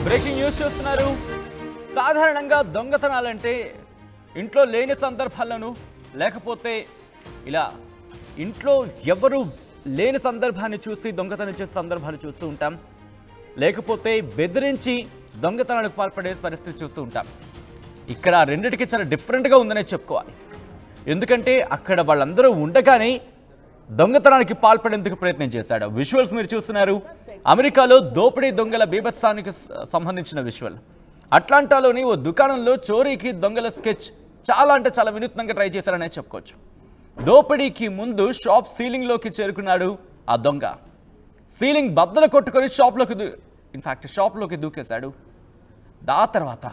Breaking news చూస్తున్నారు. సాధారణంగా దొంగతనాలంటే ఇంట్లో లేని సందర్భాలను లేకపోతే ఇలా ఇంట్లో ఎవరు లేని సందర్భాన్ని చూసి దొంగతనం చేసే సందర్భాలు చూస్తూ ఉంటాం. లేకపోతే బెదిరించి దొంగతనానికి పాల్పడే పరిస్థితి చూస్తూ ఉంటాం. ఇక్కడ రెండిటికి చాలా డిఫరెంట్గా ఉందనే చెప్పుకోవాలి. ఎందుకంటే అక్కడ వాళ్ళందరూ ఉండగానే దొంగతనానికి పాల్పడేందుకు ప్రయత్నం చేశాడు. విజువల్స్ మీరు చూస్తున్నారు. అమెరికాలో దోపిడీ దొంగల బీభత్సానికి సంబంధించిన విజువల్. అట్లాంటాలోని ఓ దుకాణంలో చోరీకి దొంగల స్కెచ్ చాలా అంటే చాలా వినూత్నంగా ట్రై చేశారనే చెప్పుకోవచ్చు. దోపిడీకి ముందు షాప్ సీలింగ్లోకి చేరుకున్నాడు ఆ దొంగ. సీలింగ్ బద్దలు కొట్టుకొని షాప్లోకి దూకేశాడు. ఆ తర్వాత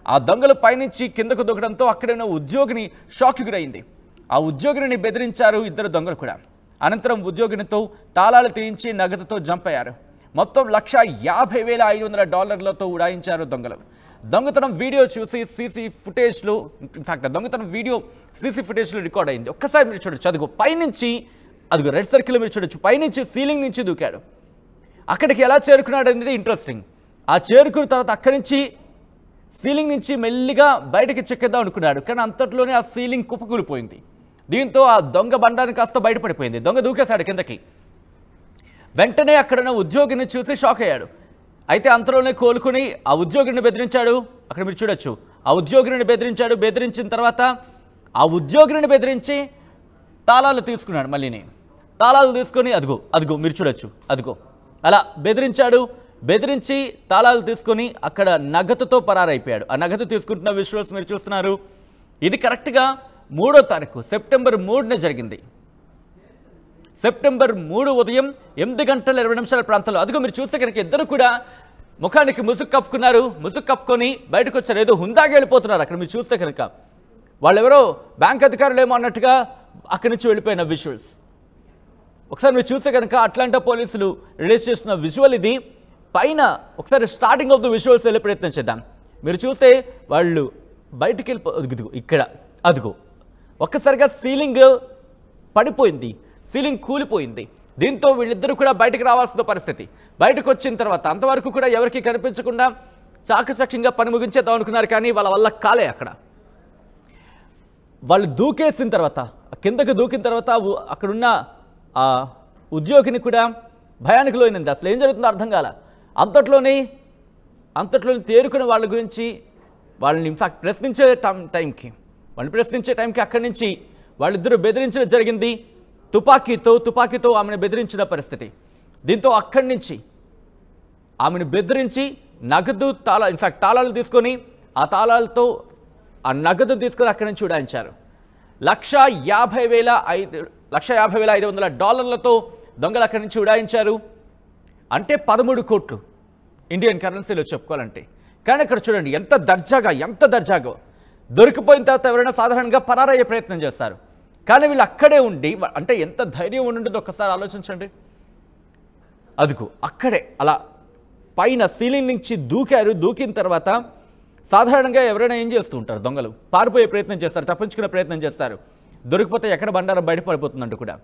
ఆ దొంగలు పైనుంచి కిందకు దూకడంతో అక్కడే ఉన్న ఉద్యోగిని షాక్కి గురైంది. ఆ ఉద్యోగిని బెదిరించారు ఇద్దరు దొంగలు కూడా. అనంతరం ఉద్యోగినితో తాళాలు తీయించి నగదుతో జంప్ అయ్యారు. మొత్తం $1,50,500 ఉడాయించారు దొంగలు. దొంగతనం వీడియో చూసి సీసీ ఫుటేజ్లో రికార్డ్ అయింది. ఒక్కసారి మీరు చూడొచ్చు. అదిగో పైనుంచి అదిగో రెడ్ సర్కిల్ మీరు చూడొచ్చు. పైనుంచి సీలింగ్ నుంచి దూకాడు. అక్కడికి ఎలా చేరుకున్నాడు అనేది ఇంట్రెస్టింగ్. ఆ చేరుకున్న తర్వాత అక్కడి నుంచి సీలింగ్ నుంచి మెల్లిగా బయటకి చెక్కేద్దాం అనుకున్నాడు. కానీ అంతట్లోనే ఆ సీలింగ్ కుప్పకూలిపోయింది. దీంతో ఆ దొంగ బండాన్ని కాస్త బయటపడిపోయింది. దొంగ దూకేశాడు కిందకి. వెంటనే అక్కడున్న ఉద్యోగిని చూసి షాక్ అయ్యాడు. అయితే అంతలోనే కోలుకుని ఆ ఉద్యోగిని బెదిరించాడు. అక్కడ మీరు చూడొచ్చు. ఆ ఉద్యోగిని బెదిరించాడు. బెదిరించిన తర్వాత ఆ ఉద్యోగిని బెదిరించి తాళాలు తీసుకున్నాడు. మళ్ళీని తాళాలు తీసుకొని అదిగో మీరు చూడొచ్చు. అదిగో అలా బెదిరించాడు. బెదిరించి తాళాలు తీసుకొని అక్కడ నగదుతో పరారైపోయాడు. ఆ నగదు తీసుకుంటున్న విజువల్స్ మీరు చూస్తున్నారు. ఇది కరెక్ట్గా 3వ తారీఖు సెప్టెంబర్ 3న జరిగింది. సెప్టెంబర్ 3 ఉదయం 8:20 ప్రాంతంలో. అదిగో మీరు చూస్తే కనుక ఇద్దరు కూడా ముఖానికి ముసుగు కప్పుకున్నారు. ముసుగు కప్పుకొని బయటకు వచ్చారు. ఏదో హుందాగా వెళ్ళిపోతున్నారు. అక్కడ మీరు చూస్తే కనుక వాళ్ళెవరో బ్యాంక్ అధికారులేమో అన్నట్టుగా అక్కడి నుంచి వెళ్ళిపోయిన విజువల్స్. ఒకసారి మీరు చూస్తే కనుక అట్లాంటా పోలీసులు రిలీజ్ చేసిన విజువల్ ఇది. పైన ఒకసారి స్టార్టింగ్ ఆఫ్ ద విజువల్స్ వెళ్ళే ప్రయత్నం చేద్దాం. మీరు చూస్తే వాళ్ళు బయటికి ఇక్కడ అదిగో ఒక్కసారిగా సీలింగ్ పడిపోయింది. సీలింగ్ కూలిపోయింది. దీంతో వీళ్ళిద్దరూ కూడా బయటకు రావాల్సిన పరిస్థితి. బయటకు వచ్చిన తర్వాత అంతవరకు కూడా ఎవరికి కనిపించకుండా చాకచక్యంగా పని ముగించేద్దాం అనుకున్నారు. కానీ వాళ్ళ వల్ల కాలే. అక్కడ వాళ్ళు దూకేసిన తర్వాత కిందకు దూకిన తర్వాత అక్కడున్న ఆ ఉద్యోగిని కూడా భయానికి లోనింది. అసలు ఏం జరుగుతుందో అర్థం కాల. అంతట్లోనే తేరుకునే వాళ్ళ గురించి వాళ్ళని ఇన్ఫాక్ట్ ప్రశ్నించే టైంకి అక్కడి నుంచి వాళ్ళిద్దరూ బెదిరించడం జరిగింది. తుపాకీతో ఆమెను బెదిరించిన పరిస్థితి. దీంతో అక్కడి నుంచి ఆమెను బెదిరించి నగదు తాళాలు తీసుకొని ఆ తాళాలతో ఆ నగదు తీసుకొని అక్కడి నుంచి ఉడాయించారు. $1,50,500 దొంగలు అక్కడి నుంచి ఉడాయించారు. అంటే 13 కోట్లు ఇండియన్ కరెన్సీలో చెప్పుకోవాలంటే. కానీ అక్కడ చూడండి ఎంత దర్జాగా దొరికిపోయిన తర్వాత ఎవరైనా సాధారణంగా పరారయ్యే ప్రయత్నం చేస్తారు. కానీ వీళ్ళు అక్కడే ఉండి అంటే ఎంత ధైర్యం ఉంటుందో ఒక్కసారి ఆలోచించండి. అదిగో అక్కడే అలా పైన సీలింగ్ నుంచి దూకిన తర్వాత సాధారణంగా ఎవరైనా ఏం చేస్తూ ఉంటారు? దొంగలు పారిపోయే ప్రయత్నం చేస్తారు, తప్పించుకునే ప్రయత్నం చేస్తారు. దొరికిపోతే ఎక్కడ బండారం బయటపడిపోతుందంటూ కూడా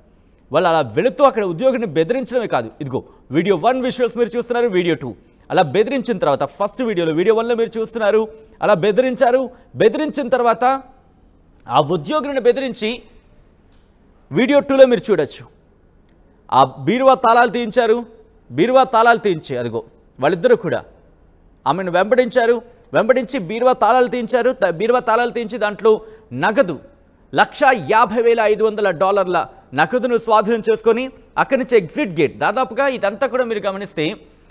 వాళ్ళు అలా వెళుతూ అక్కడ ఉద్యోగిని బెదిరించడమే కాదు. ఇదిగో వీడియో 1 విజువల్స్ మీరు చూస్తున్నారు. వీడియో 2 అలా బెదిరించిన తర్వాత ఫస్ట్ వీడియో 1లో మీరు చూస్తున్నారు. అలా బెదిరించిన తర్వాత ఆ ఉద్యోగిని బెదిరించి వీడియో 2లో మీరు చూడొచ్చు. ఆ బీరువా తాళాలు తీయించి అదిగో వాళ్ళిద్దరూ కూడా ఆమెను వెంబడించి బీరువా తాళాలు తీయించి దాంట్లో నగదు $1,50,500 నగదును స్వాధీనం చేసుకొని అక్కడి నుంచి ఎగ్జిట్ గేట్. దాదాపుగా ఇదంతా కూడా మీరు గమనిస్తే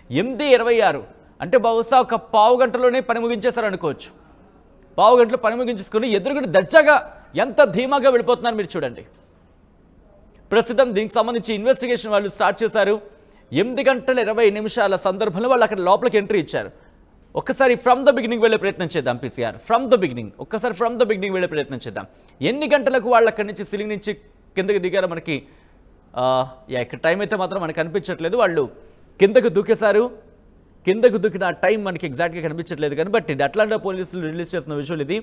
8:26 అంటే బహుశా ఒక పావు గంటలోనే పని ముగించేశారు అనుకోవచ్చు. పావు గంటలో పని ముగించేసుకొని ఎదురుగుడు దర్జాగా ఎంత ధీమాగా వెళ్ళిపోతున్నారు మీరు చూడండి. ప్రస్తుతం దీనికి సంబంధించి ఇన్వెస్టిగేషన్ వాళ్ళు స్టార్ట్ చేశారు. 8:20 సందర్భంలో వాళ్ళు అక్కడ లోపలికి ఎంట్రీ ఇచ్చారు. ఒక్కసారి ఫ్రమ్ ద బిగినింగ్ వెళ్ళే ప్రయత్నం చేద్దాం. PCR ఫ్రమ్ ద బిగినింగ్ వెళ్ళే ప్రయత్నం చేద్దాం. ఎన్ని గంటలకు వాళ్ళు అక్కడి నుంచి సీలింగ్ నుంచి కిందకి దిగారో మనకి ఇక్కడ టైం అయితే మాత్రం మనకు కనిపించట్లేదు. వాళ్ళు కిందకు దూకిన టైం మనకి ఎగ్జాక్ట్గా కనిపించట్లేదు. కానీ బట్ ఇది అట్లాంటా పోలీసులు రిలీజ్ చేసిన విషయం ఇది.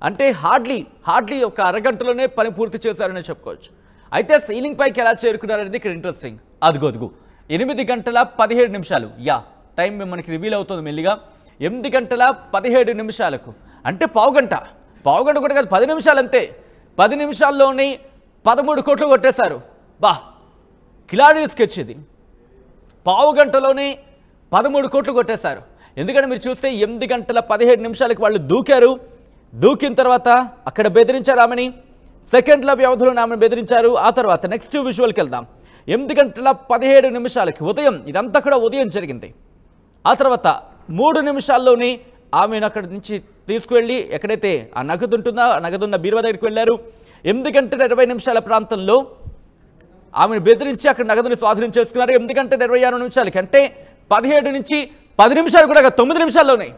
అంటే హార్డ్లీ ఒక అరగంటలోనే పని పూర్తి చేశారనే చెప్పుకోవచ్చు. అయితే సీలింగ్ పైకి ఎలా చేరుకున్నారనేది ఇక్కడ ఇంట్రెస్టింగ్. అదిగో 8:17 యా టైం మనకి రివీల్ అవుతుంది మెల్లిగా. 8:17 అంటే పావుగంట కూడా కాదు, 10 నిమిషాలు అంతే. 10 నిమిషాల్లోనే 13 కోట్లు కొట్టేశారు. బా, కిలాడీ స్కెచ్ ఇది. పావుగంటలోనే 13 కోట్లు కొట్టేశారు. ఎందుకంటే మీరు చూస్తే 8:17 వాళ్ళు దూకారు. దూకిన తర్వాత అక్కడ బెదిరించారు ఆమెని, సెకండ్ల వ్యవధిలో ఆమెను బెదిరించారు. ఆ తర్వాత నెక్స్ట్ విజువల్కి వెళ్దాం. 8:17 ఉదయం, ఇదంతా కూడా ఉదయం జరిగింది. ఆ తర్వాత 3 నిమిషాల్లోనే ఆమెను అక్కడి నుంచి తీసుకువెళ్ళి ఎక్కడైతే ఆ నగదు ఉంటుందో ఆ నగదున్న బీరువా దగ్గరికి వెళ్ళారు. 8:20 ప్రాంతంలో ఆమెను బెదిరించి అక్కడ నగదుని స్వాధీనం చేసుకున్నారు. 8:26 అంటే 17 నుంచి 10 నిమిషాలు కూడా 9 నిమిషాల్లోనే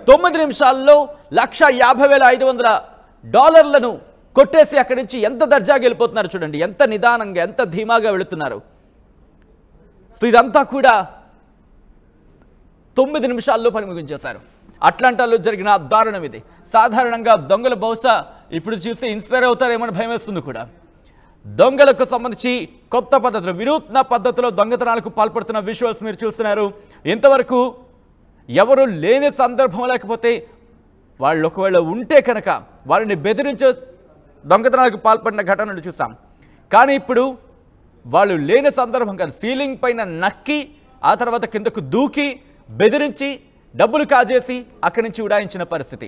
9 నిమిషాల్లో $1,50,500 కొట్టేసి అక్కడి నుంచి ఎంత దర్జాగా వెళ్ళిపోతున్నారు చూడండి, ఎంత నిదానంగా, ఎంత ధీమాగా వెళుతున్నారు. సో ఇదంతా కూడా 9 నిమిషాల్లో పని ముగించేశారు. అట్లాంటాలో జరిగిన దారుణం ఇది. సాధారణంగా దొంగలు బహుశా ఇప్పుడు చూస్తే ఇన్స్పైర్ అవుతారేమని భయం వేస్తుంది కూడా. దొంగలకు సంబంధించి కొత్త పద్ధతులు, వినూత్న పద్ధతిలో దొంగతనాలకు పాల్పడుతున్న విజువల్స్ మీరు చూస్తున్నారు. ఇంతవరకు ఎవరు లేని సందర్భం, లేకపోతే వాళ్ళు ఒకవేళ ఉంటే కనుక వారిని బెదిరించే దొంగతనాలకు పాల్పడిన ఘటనలు చూసాం. కానీ ఇప్పుడు వాళ్ళు లేని సందర్భం కాదు, సీలింగ్ పైన నక్కి ఆ తర్వాత కిందకు దూకి బెదిరించి డబ్బులు కాజేసి అక్కడి నుంచి ఉడాయించిన పరిస్థితి.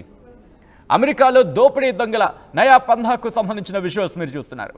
అమెరికాలో దోపిడీ దొంగల నయా పంధాకు సంబంధించిన విజువల్స్ మీరు చూస్తున్నారు.